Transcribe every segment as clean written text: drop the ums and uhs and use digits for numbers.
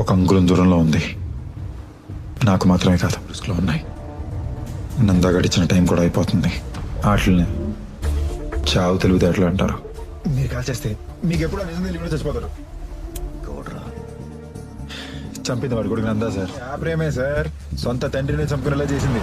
ఒక అంగుళం దూరంలో ఉంది. నాకు మాత్రమే కాదు, రిస్క్లో ఉన్నాయి. నందా గడిచిన టైం కూడా అయిపోతుంది. ఆటలని చావు తెలివితేటలు అంటారు. మీరు కాల్ చేస్తే మీకు ఎప్పుడు నిజం తెలియకుండా చచ్చిపోతారు. చంపింది వాడి కొడుకు నందా సార్. ఆ ప్రేమే సార్ సొంత తండ్రిని చంపుకునేలా చేసింది.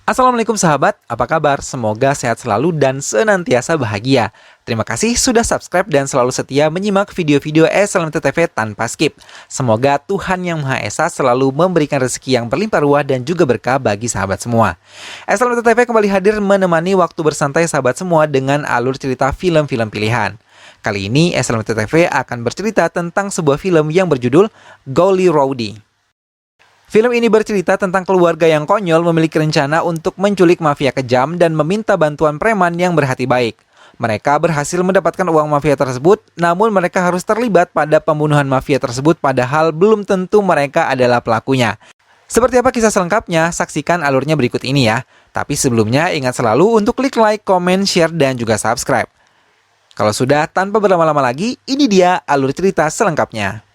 Assalamualaikum sahabat, apa kabar? Semoga sehat selalu dan senantiasa bahagia. Terima kasih sudah subscribe dan selalu setia menyimak video-video SLMT TV tanpa skip. Semoga Tuhan Yang Maha Esa selalu memberikan rezeki yang berlimpah ruah dan juga berkah bagi sahabat semua. SLMT TV kembali hadir menemani waktu bersantai sahabat semua dengan alur cerita film-film pilihan. Kali ini SLMT TV akan bercerita tentang sebuah film yang berjudul Goli Rowdy. Film ini bercerita tentang keluarga yang konyol memiliki rencana untuk menculik mafia kejam dan meminta bantuan preman yang berhati baik. Mereka berhasil mendapatkan uang mafia tersebut, namun mereka harus terlibat pada pembunuhan mafia tersebut padahal belum tentu mereka adalah pelakunya. Seperti apa kisah selengkapnya? Saksikan alurnya berikut ini ya. Tapi sebelumnya ingat selalu untuk klik like, comment, share, dan juga subscribe. Kalau sudah, tanpa berlama-lama lagi, ini dia alur cerita selengkapnya.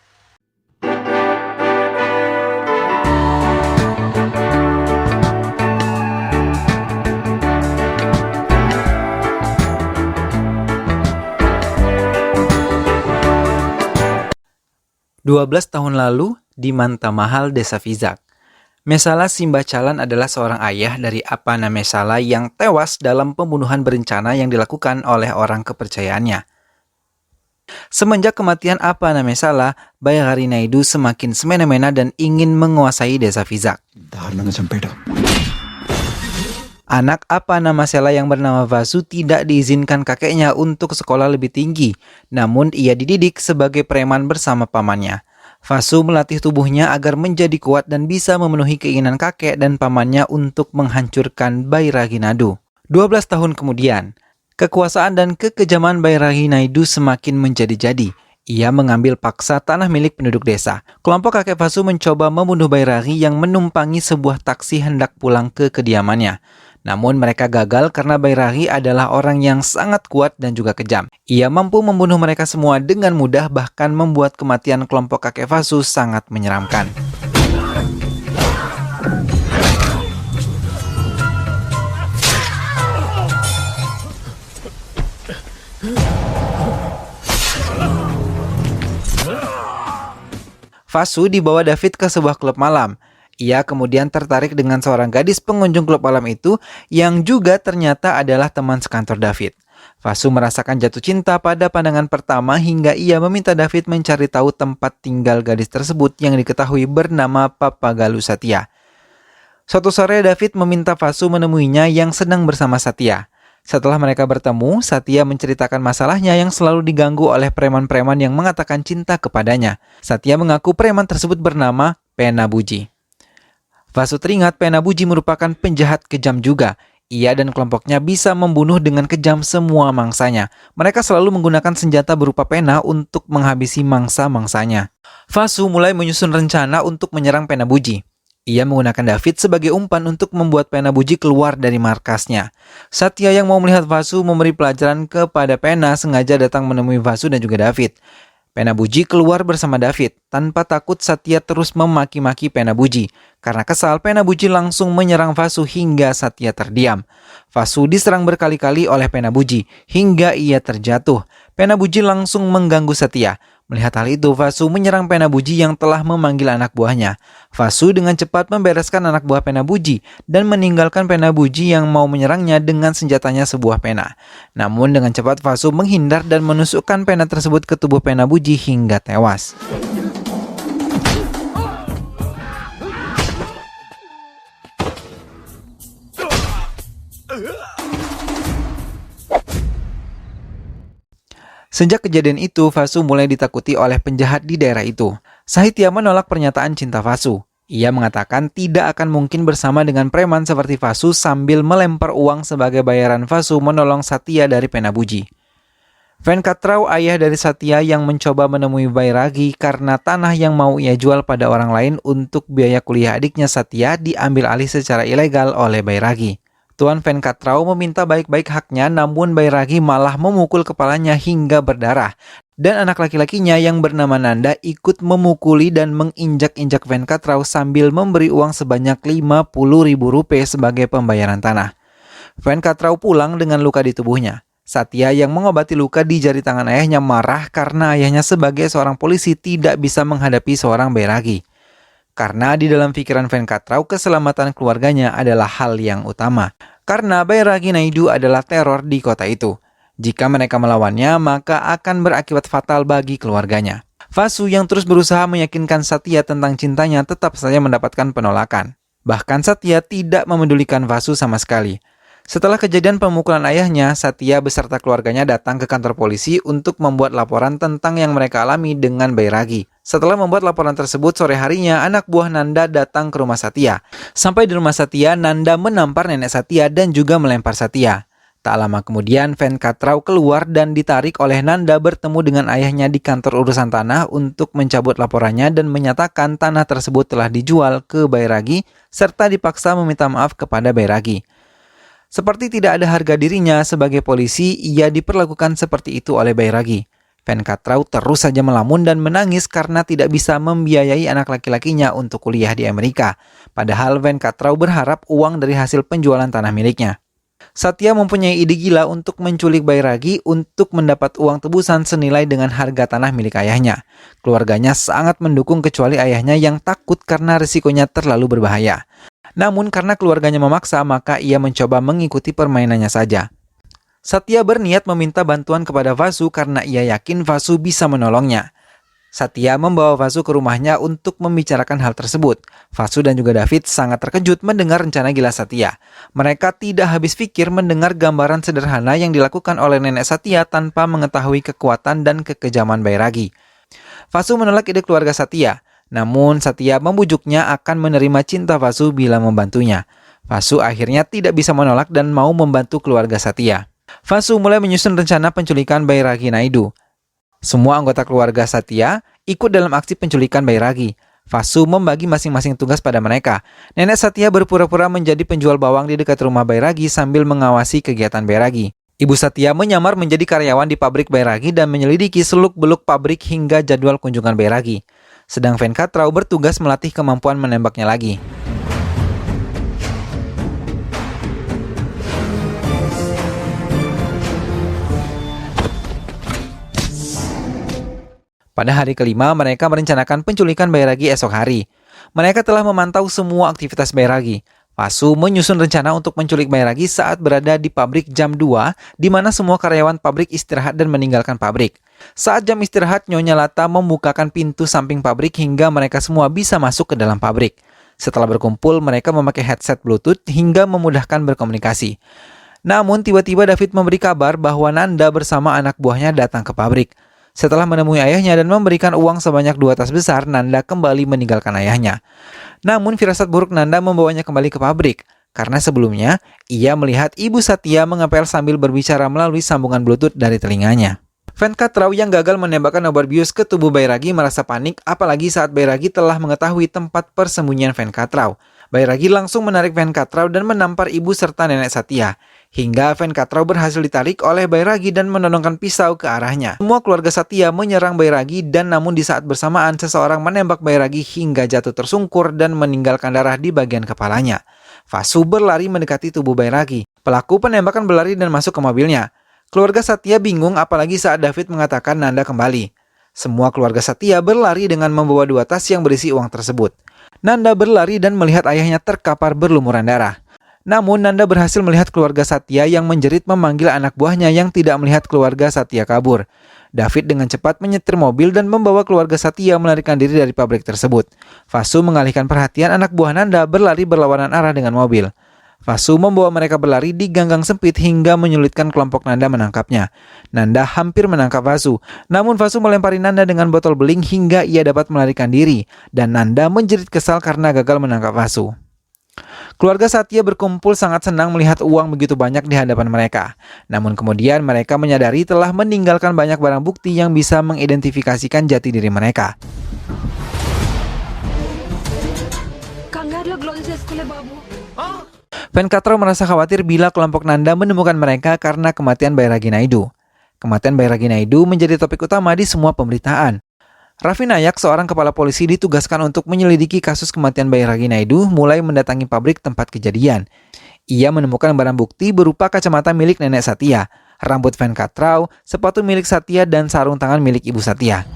12 tahun lalu di Manta Mahal, Desa Vizag. Mesala Simbacalan adalah seorang ayah dari Apana Mesala yang tewas dalam pembunuhan berencana yang dilakukan oleh orang kepercayaannya. Semenjak kematian Apana Mesala, Bayagari Naidu semakin semena-mena dan ingin menguasai Desa Vizag. Anak Apana Mesala yang bernama Vasu tidak diizinkan kakeknya untuk sekolah lebih tinggi, namun ia dididik sebagai preman bersama pamannya. Vasu melatih tubuhnya agar menjadi kuat dan bisa memenuhi keinginan kakek dan pamannya untuk menghancurkan Bairagi Naidu. 12 tahun kemudian, kekuasaan dan kekejaman Bairagi Naidu semakin menjadi-jadi. Ia mengambil paksa tanah milik penduduk desa. Kelompok kakek Vasu mencoba membunuh Bairagi yang menumpangi sebuah taksi hendak pulang ke kediamannya. Namun mereka gagal karena Bairagi adalah orang yang sangat kuat dan juga kejam. Ia mampu membunuh mereka semua dengan mudah, bahkan membuat kematian kelompok kakek Vasu sangat menyeramkan. Vasu dibawa David ke sebuah klub malam. Ia kemudian tertarik dengan seorang gadis pengunjung klub malam itu yang juga ternyata adalah teman sekantor David. Vasu merasakan jatuh cinta pada pandangan pertama hingga ia meminta David mencari tahu tempat tinggal gadis tersebut yang diketahui bernama Papagalu Satya. Suatu sore David meminta Vasu menemuinya yang sedang bersama Satya. Setelah mereka bertemu, Satya menceritakan masalahnya yang selalu diganggu oleh preman-preman yang mengatakan cinta kepadanya. Satya mengaku preman tersebut bernama Penabuji. Vasu teringat Penabuji merupakan penjahat kejam juga. Ia dan kelompoknya bisa membunuh dengan kejam semua mangsanya. Mereka selalu menggunakan senjata berupa pena untuk menghabisi mangsa-mangsanya. Vasu mulai menyusun rencana untuk menyerang Penabuji. Ia menggunakan David sebagai umpan untuk membuat Penabuji keluar dari markasnya. Satya yang mau melihat Vasu memberi pelajaran kepada Pena sengaja datang menemui Vasu dan juga David. Penabuji keluar bersama David. Tanpa takut, Satya terus memaki-maki Penabuji. Karena kesal, Penabuji langsung menyerang Vasu hingga Satya terdiam. Vasu diserang berkali-kali oleh Penabuji hingga ia terjatuh. Penabuji langsung mengganggu Satya. Melihat hal itu, Vasu menyerang Penabuji yang telah memanggil anak buahnya. Vasu dengan cepat membereskan anak buah Penabuji dan meninggalkan Penabuji yang mau menyerangnya dengan senjatanya sebuah pena. Namun dengan cepat Vasu menghindar dan menusukkan pena tersebut ke tubuh Penabuji hingga tewas. Sejak kejadian itu, Vasu mulai ditakuti oleh penjahat di daerah itu. Sahitya menolak pernyataan cinta Vasu. Ia mengatakan tidak akan mungkin bersama dengan preman seperti Vasu sambil melempar uang sebagai bayaran Vasu menolong Satya dari Penabuji. Venkatrao, ayah dari Satya yang mencoba menemui Bairagi karena tanah yang mau ia jual pada orang lain untuk biaya kuliah adiknya Satya diambil alih secara ilegal oleh Bairagi. Tuan Venkatrau meminta baik-baik haknya, namun Bairagi malah memukul kepalanya hingga berdarah. Dan anak laki-lakinya yang bernama Nanda ikut memukuli dan menginjak-injak Venkatrau sambil memberi uang sebanyak 50.000 rupiah sebagai pembayaran tanah. Venkatrau pulang dengan luka di tubuhnya. Satya yang mengobati luka di jari tangan ayahnya marah karena ayahnya sebagai seorang polisi tidak bisa menghadapi seorang Bairagi. Karena di dalam pikiran Venkatrau keselamatan keluarganya adalah hal yang utama. Karena Bairagi Naidu adalah teror di kota itu. Jika mereka melawannya, maka akan berakibat fatal bagi keluarganya. Vasu yang terus berusaha meyakinkan Satya tentang cintanya tetap saja mendapatkan penolakan. Bahkan Satya tidak memedulikan Vasu sama sekali. Setelah kejadian pemukulan ayahnya, Satya beserta keluarganya datang ke kantor polisi untuk membuat laporan tentang yang mereka alami dengan Bairagi. Setelah membuat laporan tersebut, sore harinya anak buah Nanda datang ke rumah Satya. Sampai di rumah Satya, Nanda menampar nenek Satya dan juga melempar Satya. Tak lama kemudian, Venkatrau keluar dan ditarik oleh Nanda bertemu dengan ayahnya di kantor urusan tanah untuk mencabut laporannya dan menyatakan tanah tersebut telah dijual ke Bairagi serta dipaksa meminta maaf kepada Bairagi. Seperti tidak ada harga dirinya sebagai polisi, ia diperlakukan seperti itu oleh Bairagi. Venkatrau terus saja melamun dan menangis karena tidak bisa membiayai anak laki-lakinya untuk kuliah di Amerika. Padahal Venkatrau berharap uang dari hasil penjualan tanah miliknya. Satya mempunyai ide gila untuk menculik Bairagi untuk mendapat uang tebusan senilai dengan harga tanah milik ayahnya. Keluarganya sangat mendukung kecuali ayahnya yang takut karena risikonya terlalu berbahaya. Namun karena keluarganya memaksa, maka ia mencoba mengikuti permainannya saja. Satya berniat meminta bantuan kepada Vasu karena ia yakin Vasu bisa menolongnya. Satya membawa Vasu ke rumahnya untuk membicarakan hal tersebut. Vasu dan juga David sangat terkejut mendengar rencana gila Satya. Mereka tidak habis pikir mendengar gambaran sederhana yang dilakukan oleh nenek Satya tanpa mengetahui kekuatan dan kekejaman Bairagi. Vasu menolak ide keluarga Satya. Namun Satya membujuknya akan menerima cinta Vasu bila membantunya. Vasu akhirnya tidak bisa menolak dan mau membantu keluarga Satya. Vasu mulai menyusun rencana penculikan Bairagi Naidu. Semua anggota keluarga Satya ikut dalam aksi penculikan Bairagi. Vasu membagi masing-masing tugas pada mereka. Nenek Satya berpura-pura menjadi penjual bawang di dekat rumah Bairagi sambil mengawasi kegiatan Bairagi. Ibu Satya menyamar menjadi karyawan di pabrik Bairagi dan menyelidiki seluk-beluk pabrik hingga jadwal kunjungan Bairagi. Sedang Venkatrau bertugas melatih kemampuan menembaknya lagi. Pada hari kelima, mereka merencanakan penculikan Bairagi esok hari. Mereka telah memantau semua aktivitas Bairagi. Vasu menyusun rencana untuk menculik Bairagi saat berada di pabrik jam 2, di mana semua karyawan pabrik istirahat dan meninggalkan pabrik. Saat jam istirahat, Nyonya Lata membukakan pintu samping pabrik hingga mereka semua bisa masuk ke dalam pabrik. Setelah berkumpul, mereka memakai headset Bluetooth hingga memudahkan berkomunikasi. Namun, tiba-tiba David memberi kabar bahwa Nanda bersama anak buahnya datang ke pabrik. Setelah menemui ayahnya dan memberikan uang sebanyak 2 tas besar, Nanda kembali meninggalkan ayahnya. Namun firasat buruk Nanda membawanya kembali ke pabrik, karena sebelumnya ia melihat Ibu Satya mengepel sambil berbicara melalui sambungan Bluetooth dari telinganya. Venkatrau yang gagal menembakkan obat bius ke tubuh Bairagi merasa panik, apalagi saat Bairagi telah mengetahui tempat persembunyian Venkatrau. Bairagi langsung menarik Venkatrau dan menampar ibu serta nenek Satya, hingga Venkatrau berhasil ditarik oleh Bairagi dan menodongkan pisau ke arahnya. Semua keluarga Satya menyerang Bairagi dan namun di saat bersamaan seseorang menembak Bairagi hingga jatuh tersungkur dan meninggalkan darah di bagian kepalanya. Vasu berlari mendekati tubuh Bairagi. Pelaku penembakan berlari dan masuk ke mobilnya. Keluarga Satya bingung apalagi saat David mengatakan Nanda kembali. Semua keluarga Satya berlari dengan membawa 2 tas yang berisi uang tersebut. Nanda berlari dan melihat ayahnya terkapar berlumuran darah. Namun Nanda berhasil melihat keluarga Satya yang menjerit memanggil anak buahnya yang tidak melihat keluarga Satya kabur. David dengan cepat menyetir mobil dan membawa keluarga Satya melarikan diri dari pabrik tersebut. Vasu mengalihkan perhatian anak buah Nanda berlari berlawanan arah dengan mobil. Vasu membawa mereka berlari di ganggang sempit hingga menyulitkan kelompok Nanda menangkapnya. Nanda hampir menangkap Vasu, namun Vasu melempari Nanda dengan botol beling hingga ia dapat melarikan diri, dan Nanda menjerit kesal karena gagal menangkap Vasu. Keluarga Satya berkumpul sangat senang melihat uang begitu banyak di hadapan mereka. Namun kemudian mereka menyadari telah meninggalkan banyak barang bukti yang bisa mengidentifikasikan jati diri mereka. Venkataraw merasa khawatir bila kelompok Nanda menemukan mereka karena kematian Bairagi Naidu. Kematian Bairagi Naidu menjadi topik utama di semua pemberitaan. Raffi Nayak, seorang kepala polisi, ditugaskan untuk menyelidiki kasus kematian Bairagi Naidu, mulai mendatangi pabrik tempat kejadian. Ia menemukan barang bukti berupa kacamata milik nenek Satya, rambut Venkataraw, sepatu milik Satya, dan sarung tangan milik ibu Satya.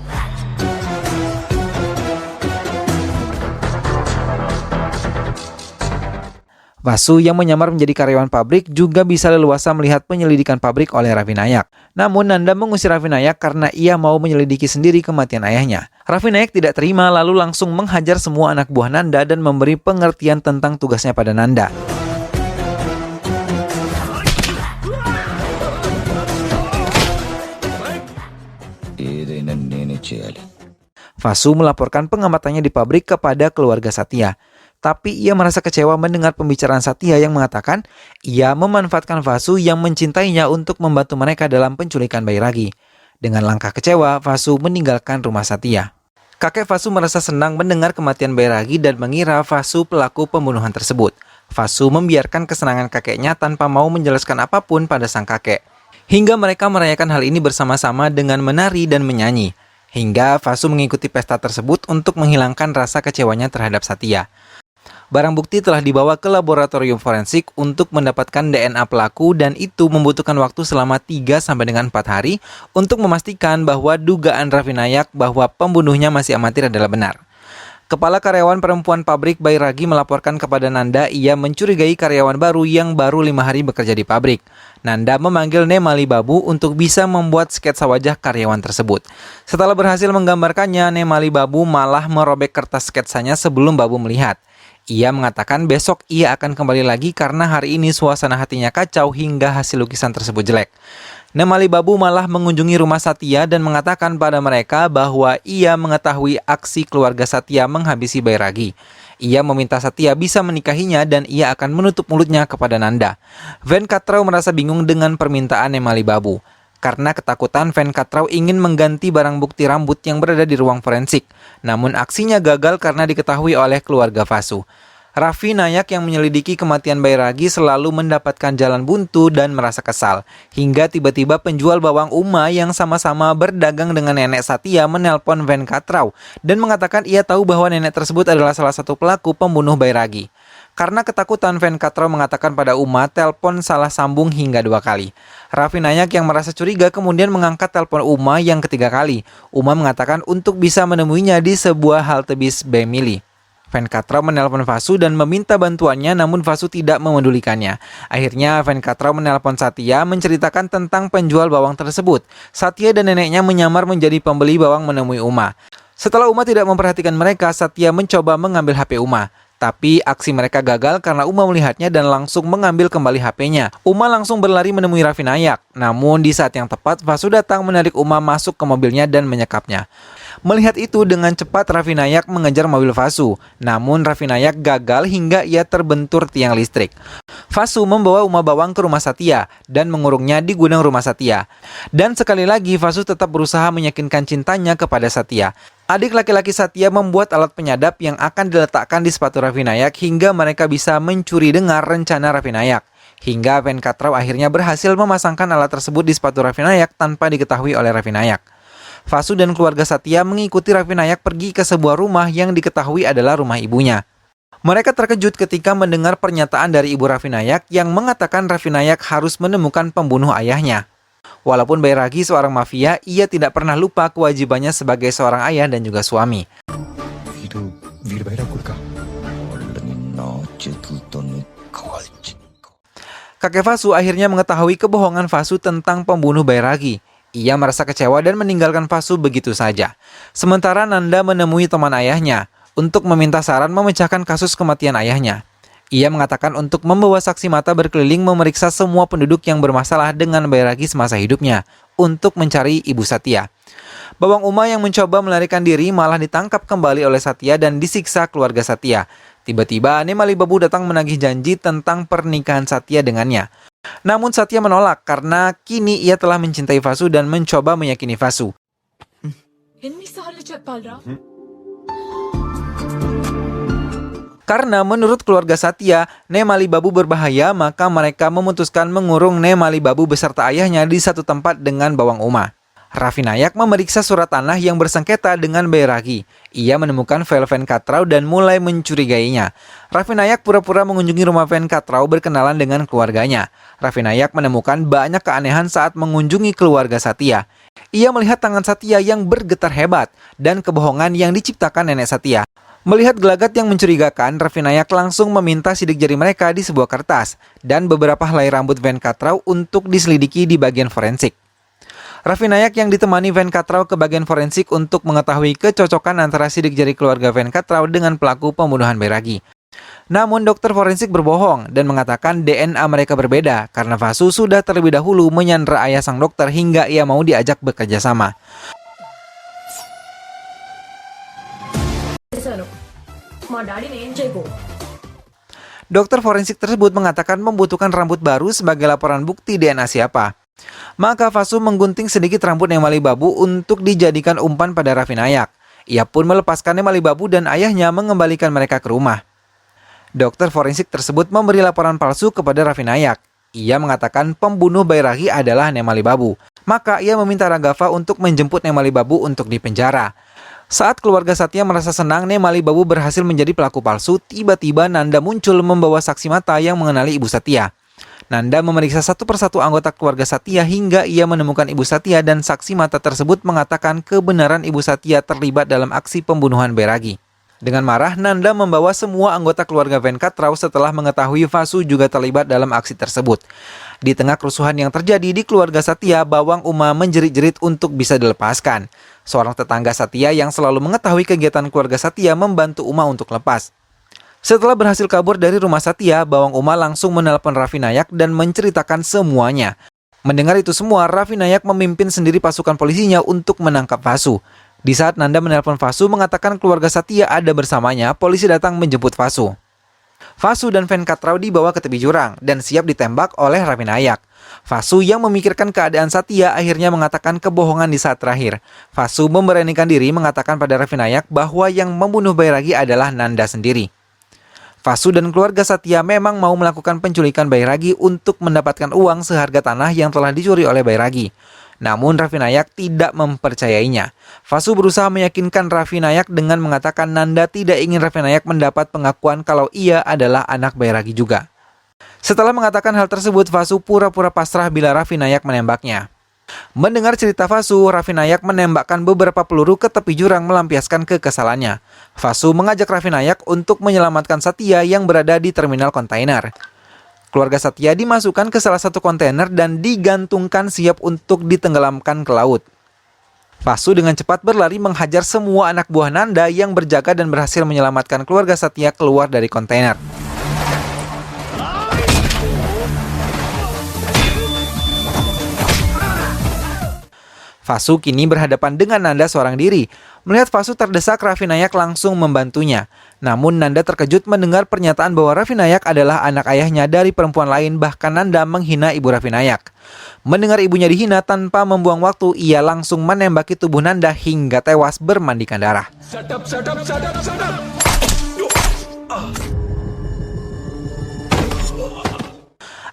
Vasu yang menyamar menjadi karyawan pabrik juga bisa leluasa melihat penyelidikan pabrik oleh Raffi Nayak. Namun Nanda mengusir Raffi Nayak karena ia mau menyelidiki sendiri kematian ayahnya. Raffi Nayak tidak terima lalu langsung menghajar semua anak buah Nanda dan memberi pengertian tentang tugasnya pada Nanda. Vasu melaporkan pengamatannya di pabrik kepada keluarga Satya. Tapi ia merasa kecewa mendengar pembicaraan Satya yang mengatakan ia memanfaatkan Vasu yang mencintainya untuk membantu mereka dalam penculikan Bairagi. Dengan langkah kecewa, Vasu meninggalkan rumah Satya. Kakek Vasu merasa senang mendengar kematian Bairagi dan mengira Vasu pelaku pembunuhan tersebut. Vasu membiarkan kesenangan kakeknya tanpa mau menjelaskan apapun pada sang kakek. Hingga mereka merayakan hal ini bersama-sama dengan menari dan menyanyi. Hingga Vasu mengikuti pesta tersebut untuk menghilangkan rasa kecewanya terhadap Satya. Barang bukti telah dibawa ke laboratorium forensik untuk mendapatkan DNA pelaku dan itu membutuhkan waktu selama 3-4 hari untuk memastikan bahwa dugaan Raffi Nayak bahwa pembunuhnya masih amatir adalah benar. Kepala karyawan perempuan pabrik Bairagi melaporkan kepada Nanda ia mencurigai karyawan baru yang baru 5 hari bekerja di pabrik. Nanda memanggil Nemali Babu untuk bisa membuat sketsa wajah karyawan tersebut. Setelah berhasil menggambarkannya, Nemali Babu malah merobek kertas sketsanya sebelum Babu melihat. Ia mengatakan besok ia akan kembali lagi karena hari ini suasana hatinya kacau hingga hasil lukisan tersebut jelek. Nemali Babu malah mengunjungi rumah Satya dan mengatakan pada mereka bahwa ia mengetahui aksi keluarga Satya menghabisi Bairagi. Ia meminta Satya bisa menikahinya dan ia akan menutup mulutnya kepada Nanda. Venkataraw merasa bingung dengan permintaan Nemali Babu. Karena ketakutan, Venkataraw ingin mengganti barang bukti rambut yang berada di ruang forensik. Namun aksinya gagal karena diketahui oleh keluarga Vasu. Raffi Nayak yang menyelidiki kematian Bairagi selalu mendapatkan jalan buntu dan merasa kesal. Hingga tiba-tiba penjual bawang Uma yang sama-sama berdagang dengan nenek Satya menelpon Venkataraw dan mengatakan ia tahu bahwa nenek tersebut adalah salah satu pelaku pembunuh Bairagi. Karena ketakutan, Venkataraw mengatakan pada Uma telepon salah sambung hingga 2 kali. Raffi Nayak yang merasa curiga kemudian mengangkat telepon Uma yang ketiga kali. Uma mengatakan untuk bisa menemuinya di sebuah halte bis Bemili. Venkataraw menelpon Vasu dan meminta bantuannya namun Vasu tidak memedulikannya. Akhirnya Venkataraw menelpon Satya menceritakan tentang penjual bawang tersebut. Satya dan neneknya menyamar menjadi pembeli bawang menemui Uma. Setelah Uma tidak memperhatikan mereka, Satya mencoba mengambil HP Uma. Tapi aksi mereka gagal karena Uma melihatnya dan langsung mengambil kembali HP-nya. Uma langsung berlari menemui Raffi Nayak. Namun di saat yang tepat, Vasu datang menarik Uma masuk ke mobilnya dan menyekapnya. Melihat itu, dengan cepat Raffi Nayak mengejar mobil Vasu. Namun Raffi Nayak gagal hingga ia terbentur tiang listrik. Vasu membawa Uma bawang ke rumah Satya dan mengurungnya di gudang rumah Satya. Dan sekali lagi Vasu tetap berusaha meyakinkan cintanya kepada Satya. Adik laki-laki Satya membuat alat penyadap yang akan diletakkan di sepatu Raffi Nayak hingga mereka bisa mencuri dengar rencana Raffi Nayak. Hingga Venkataraw akhirnya berhasil memasangkan alat tersebut di sepatu Raffi Nayak tanpa diketahui oleh Raffi Nayak. Vasu dan keluarga Satya mengikuti Raffi Nayak pergi ke sebuah rumah yang diketahui adalah rumah ibunya. Mereka terkejut ketika mendengar pernyataan dari ibu Raffi Nayak yang mengatakan Raffi Nayak harus menemukan pembunuh ayahnya. Walaupun Bairagi seorang mafia, ia tidak pernah lupa kewajibannya sebagai seorang ayah dan juga suami. Kakek Vasu akhirnya mengetahui kebohongan Vasu tentang pembunuh Bairagi. Ia merasa kecewa dan meninggalkan Vasu begitu saja. Sementara Nanda menemui teman ayahnya untuk meminta saran memecahkan kasus kematian ayahnya. Ia mengatakan untuk membawa saksi mata berkeliling memeriksa semua penduduk yang bermasalah dengan Bairagi semasa hidupnya untuk mencari ibu Satya. Bawang Uma yang mencoba melarikan diri malah ditangkap kembali oleh Satya dan disiksa keluarga Satya. Tiba-tiba Nemali Babu datang menagih janji tentang pernikahan Satya dengannya. Namun Satya menolak karena kini ia telah mencintai Vasu dan mencoba meyakini Vasu. Karena menurut keluarga Satya, Nemali Babu berbahaya, maka mereka memutuskan mengurung Nemali Babu beserta ayahnya di satu tempat dengan Bawang Uma. Raffi Nayak memeriksa surat tanah yang bersengketa dengan Bairagi. Ia menemukan file Venkatrau dan mulai mencurigainya. Raffi Nayak pura-pura mengunjungi rumah Venkatrau berkenalan dengan keluarganya. Raffi Nayak menemukan banyak keanehan saat mengunjungi keluarga Satya. Ia melihat tangan Satya yang bergetar hebat dan kebohongan yang diciptakan nenek Satya. Melihat gelagat yang mencurigakan, Raffi Nayak langsung meminta sidik jari mereka di sebuah kertas dan beberapa helai rambut Venkatrau untuk diselidiki di bagian forensik. Raffi Nayak yang ditemani Venkatrau ke bagian forensik untuk mengetahui kecocokan antara sidik jari keluarga Venkatrau dengan pelaku pembunuhan Bairagi. Namun dokter forensik berbohong dan mengatakan DNA mereka berbeda karena Vasu sudah terlebih dahulu menyandera ayah sang dokter hingga ia mau diajak bekerja sama. Dokter forensik tersebut mengatakan membutuhkan rambut baru sebagai laporan bukti DNA siapa. Maka Vasu menggunting sedikit rambut Nemali Babu untuk dijadikan umpan pada Raffi Nayak. Ia pun melepaskan Nemali Babu dan ayahnya mengembalikan mereka ke rumah. Dokter forensik tersebut memberi laporan palsu kepada Raffi Nayak. Ia mengatakan pembunuh Bairagi adalah Nemali Babu. Maka ia meminta Raghav untuk menjemput Nemali Babu untuk dipenjara. Saat keluarga Satya merasa senang Nemali Babu berhasil menjadi pelaku palsu, tiba-tiba Nanda muncul membawa saksi mata yang mengenali Ibu Satya. Nanda memeriksa satu persatu anggota keluarga Satya hingga ia menemukan Ibu Satya dan saksi mata tersebut mengatakan kebenaran Ibu Satya terlibat dalam aksi pembunuhan Bairagi. Dengan marah, Nanda membawa semua anggota keluarga Venkatrau setelah mengetahui Vasu juga terlibat dalam aksi tersebut. Di tengah kerusuhan yang terjadi di keluarga Satya, Bawang Uma menjerit-jerit untuk bisa dilepaskan. Seorang tetangga Satya yang selalu mengetahui kegiatan keluarga Satya membantu Uma untuk lepas. Setelah berhasil kabur dari rumah Satya, Bawang Uma langsung menelpon Raffi Nayak dan menceritakan semuanya. Mendengar itu semua, Raffi Nayak memimpin sendiri pasukan polisinya untuk menangkap Vasu. Di saat Nanda menelpon Vasu mengatakan keluarga Satya ada bersamanya, polisi datang menjemput Vasu. Vasu dan Venkatrau dibawa ke tepi jurang dan siap ditembak oleh Raffi Nayak. Vasu yang memikirkan keadaan Satya akhirnya mengatakan kebohongan di saat terakhir. Vasu memberanikan diri mengatakan pada Raffi Nayak bahwa yang membunuh Bairagi adalah Nanda sendiri. Vasu dan keluarga Satya memang mau melakukan penculikan Bairagi untuk mendapatkan uang seharga tanah yang telah dicuri oleh Bairagi. Namun Raffi Nayak tidak mempercayainya. Vasu berusaha meyakinkan Raffi Nayak dengan mengatakan Nanda tidak ingin Raffi Nayak mendapat pengakuan kalau ia adalah anak Bairagi juga. Setelah mengatakan hal tersebut, Vasu pura-pura pasrah bila Raffi Nayak menembaknya. Mendengar cerita Vasu, Raffi Nayak menembakkan beberapa peluru ke tepi jurang melampiaskan kekesalannya. Vasu mengajak Raffi Nayak untuk menyelamatkan Satya yang berada di terminal kontainer. Keluarga Satya dimasukkan ke salah satu kontainer dan digantungkan siap untuk ditenggelamkan ke laut. Vasu dengan cepat berlari menghajar semua anak buah Nanda yang berjaga dan berhasil menyelamatkan keluarga Satya keluar dari kontainer. Vasu kini berhadapan dengan Nanda seorang diri. Melihat Vasu terdesak, Raffi Nayak langsung membantunya. Namun Nanda terkejut mendengar pernyataan bahwa Raffi Nayak adalah anak ayahnya dari perempuan lain, bahkan Nanda menghina ibu Raffi Nayak. Mendengar ibunya dihina tanpa membuang waktu, ia langsung menembaki tubuh Nanda hingga tewas bermandikan darah.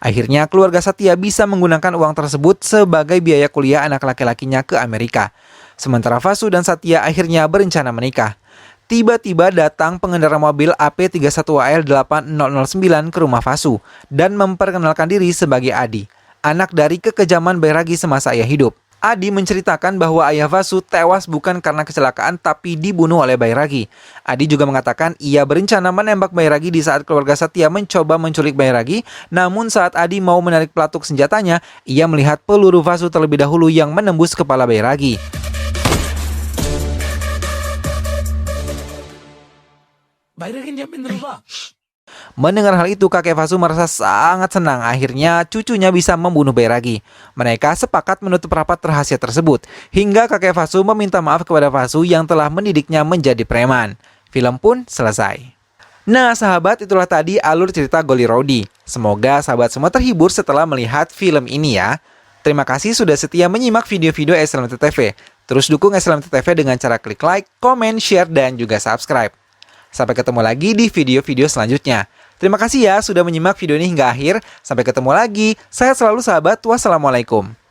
Akhirnya keluarga Satya bisa menggunakan uang tersebut sebagai biaya kuliah anak laki-lakinya ke Amerika. Sementara Vasu dan Satya akhirnya berencana menikah. Tiba-tiba datang pengendara mobil AP31AL8009 ke rumah Vasu dan memperkenalkan diri sebagai Adi, anak dari kekejaman Bairagi semasa ia hidup. Adi menceritakan bahwa ayah Vasu tewas bukan karena kecelakaan tapi dibunuh oleh Bairagi. Adi juga mengatakan ia berencana menembak Bairagi di saat keluarga Satya mencoba menculik Bairagi, namun saat Adi mau menarik pelatuk senjatanya, ia melihat peluru Vasu terlebih dahulu yang menembus kepala Bairagi. Mendengar hal itu, kakek Vasu merasa sangat senang akhirnya cucunya bisa membunuh Bairagi. Mereka sepakat menutup rapat rahasia tersebut, hingga kakek Vasu meminta maaf kepada Vasu yang telah mendidiknya menjadi preman. Film pun selesai. Nah sahabat, itulah tadi alur cerita Goli Rowdy. Semoga sahabat semua terhibur setelah melihat film ini ya. Terima kasih sudah setia menyimak video-video SLMT TV. Terus dukung SLMT TV dengan cara klik like, comment, share, dan juga subscribe. Sampai ketemu lagi di video-video selanjutnya. Terima kasih ya sudah menyimak video ini hingga akhir. Sampai ketemu lagi. Sehat selalu sahabat. Wassalamualaikum.